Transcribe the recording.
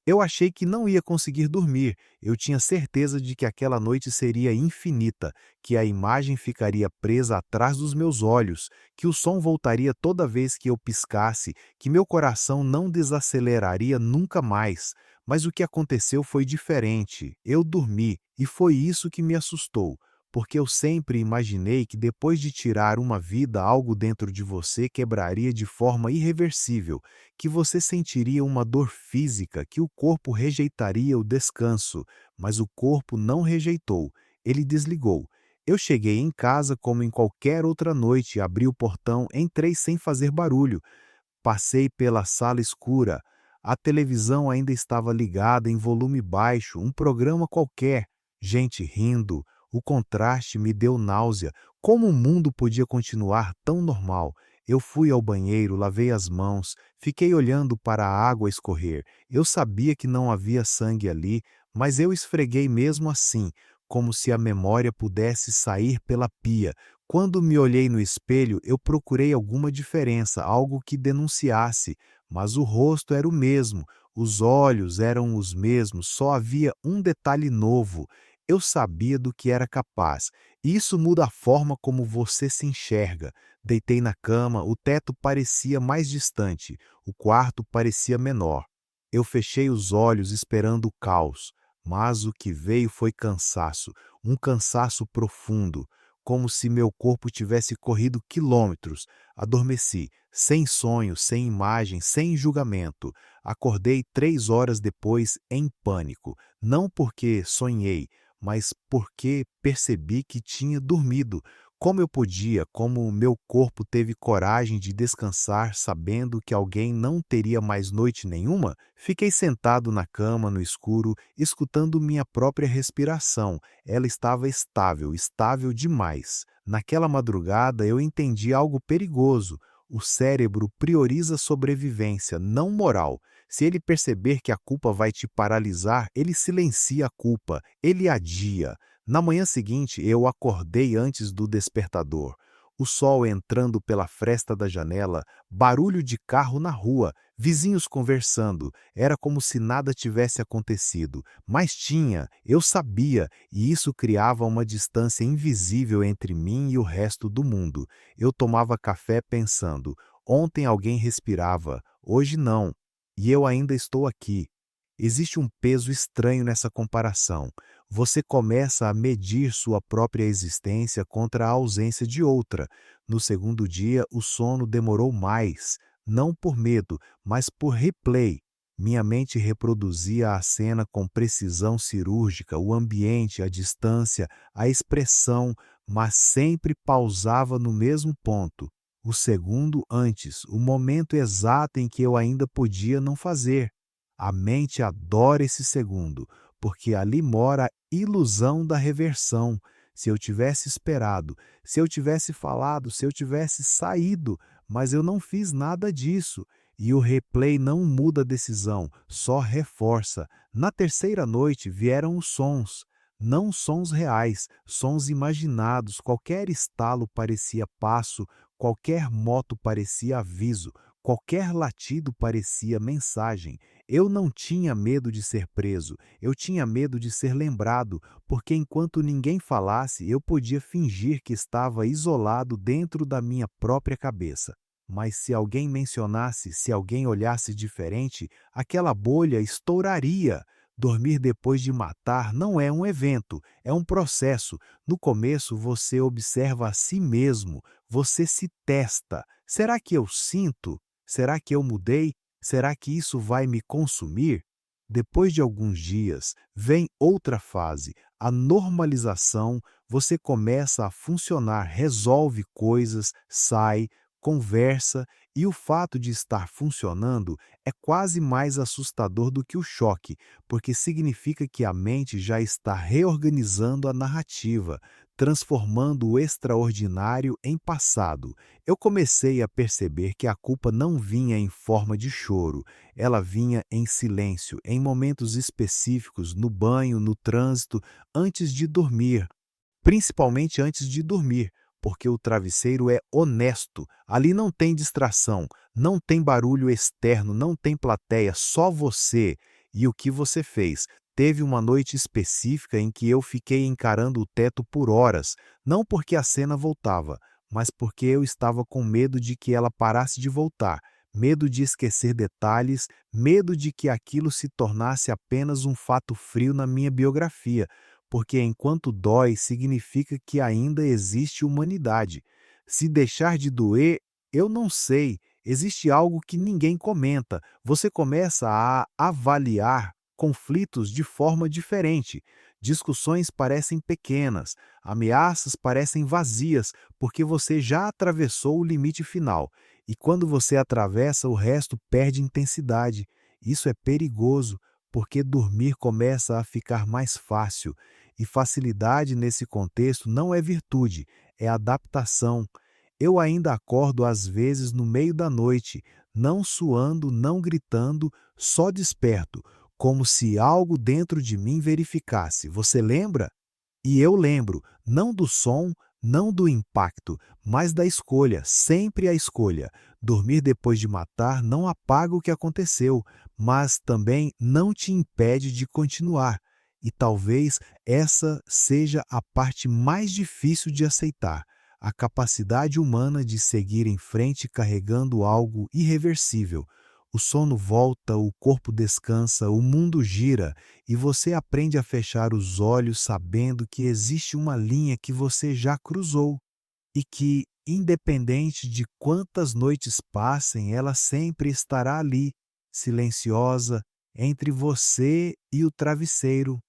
Eu achei que não ia conseguir dormir. Eu tinha certeza de que aquela noite seria infinita, que a imagem ficaria presa atrás dos meus olhos, que o som voltaria toda vez que eu piscasse, que meu coração não desaceleraria nunca mais. Mas o que aconteceu foi diferente. Eu dormi, e foi isso que me assustou. Porque eu sempre imaginei que depois de tirar uma vida, algo dentro de você quebraria de forma irreversível, que você sentiria uma dor física, que o corpo rejeitaria o descanso, mas o corpo não rejeitou, ele desligou. Eu cheguei em casa como em qualquer outra noite, abri o portão, entrei sem fazer barulho, passei pela sala escura. A televisão ainda estava ligada em volume baixo, um programa qualquer, gente rindo. O contraste me deu náusea. Como o mundo podia continuar tão normal? Eu fui ao banheiro, lavei as mãos, fiquei olhando para a água escorrer. Eu sabia que não havia sangue ali, mas eu esfreguei mesmo assim, como se a memória pudesse sair pela pia. Quando me olhei no espelho, eu procurei alguma diferença, algo que denunciasse, mas o rosto era o mesmo, os olhos eram os mesmos, só havia um detalhe novo. Eu sabia do que era capaz. E isso muda a forma como você se enxerga. Deitei na cama, o teto parecia mais distante, o quarto parecia menor. Eu fechei os olhos esperando o caos, mas o que veio foi cansaço, um cansaço profundo, como se meu corpo tivesse corrido quilômetros. Adormeci, sem sonho, sem imagem, sem julgamento. Acordei 3 horas depois em pânico, não porque sonhei, mas porque percebi que tinha dormido. Como eu podia, como o meu corpo teve coragem de descansar sabendo que alguém não teria mais noite nenhuma? Fiquei sentado na cama, no escuro, escutando minha própria respiração. Ela estava estável, estável demais. Naquela madrugada eu entendi algo perigoso. O cérebro prioriza sobrevivência, não moral. Se ele perceber que a culpa vai te paralisar, ele silencia a culpa, ele adia. Na manhã seguinte, eu acordei antes do despertador. O sol entrando pela fresta da janela, barulho de carro na rua, vizinhos conversando. Era como se nada tivesse acontecido. Mas tinha, eu sabia, e isso criava uma distância invisível entre mim e o resto do mundo. Eu tomava café pensando: ontem alguém respirava, hoje não. E eu ainda estou aqui. Existe um peso estranho nessa comparação. Você começa a medir sua própria existência contra a ausência de outra. No segundo dia, o sono demorou mais, não por medo, mas por replay. Minha mente reproduzia a cena com precisão cirúrgica, o ambiente, a distância, a expressão, mas sempre pausava no mesmo ponto. O segundo antes, o momento exato em que eu ainda podia não fazer. A mente adora esse segundo, porque ali mora a ilusão da reversão. Se eu tivesse esperado, se eu tivesse falado, se eu tivesse saído, mas eu não fiz nada disso. E o replay não muda a decisão, só reforça. Na terceira noite vieram os sons. Não sons reais, sons imaginados. Qualquer estalo parecia passo, qualquer moto parecia aviso, qualquer latido parecia mensagem. Eu não tinha medo de ser preso, eu tinha medo de ser lembrado, porque enquanto ninguém falasse, eu podia fingir que estava isolado dentro da minha própria cabeça. Mas se alguém mencionasse, se alguém olhasse diferente, aquela bolha estouraria. Dormir depois de matar não é um evento, é um processo. No começo você observa a si mesmo, você se testa. Será que eu sinto? Será que eu mudei? Será que isso vai me consumir? Depois de alguns dias, vem outra fase, a normalização. Você começa a funcionar, resolve coisas, sai, conversa, e o fato de estar funcionando é quase mais assustador do que o choque, porque significa que a mente já está reorganizando a narrativa, transformando o extraordinário em passado. Eu comecei a perceber que a culpa não vinha em forma de choro, ela vinha em silêncio, em momentos específicos, no banho, no trânsito, antes de dormir, principalmente antes de dormir, porque o travesseiro é honesto, ali não tem distração, não tem barulho externo, não tem plateia, só você. E o que você fez? Teve uma noite específica em que eu fiquei encarando o teto por horas, não porque a cena voltava, mas porque eu estava com medo de que ela parasse de voltar, medo de esquecer detalhes, medo de que aquilo se tornasse apenas um fato frio na minha biografia, porque enquanto dói, significa que ainda existe humanidade. Se deixar de doer, eu não sei. Existe algo que ninguém comenta. Você começa a avaliar conflitos de forma diferente. Discussões parecem pequenas, ameaças parecem vazias, porque você já atravessou o limite final. E quando você atravessa, o resto perde intensidade. Isso é perigoso, porque dormir começa a ficar mais fácil. E facilidade nesse contexto não é virtude, é adaptação. Eu ainda acordo às vezes no meio da noite, não suando, não gritando, só desperto, como se algo dentro de mim verificasse. Você lembra? E eu lembro, não do som, não do impacto, mas da escolha, sempre a escolha. Dormir depois de matar não apaga o que aconteceu, mas também não te impede de continuar. E talvez essa seja a parte mais difícil de aceitar, a capacidade humana de seguir em frente carregando algo irreversível. O sono volta, o corpo descansa, o mundo gira e você aprende a fechar os olhos sabendo que existe uma linha que você já cruzou e que, independente de quantas noites passem, ela sempre estará ali, silenciosa, entre você e o travesseiro.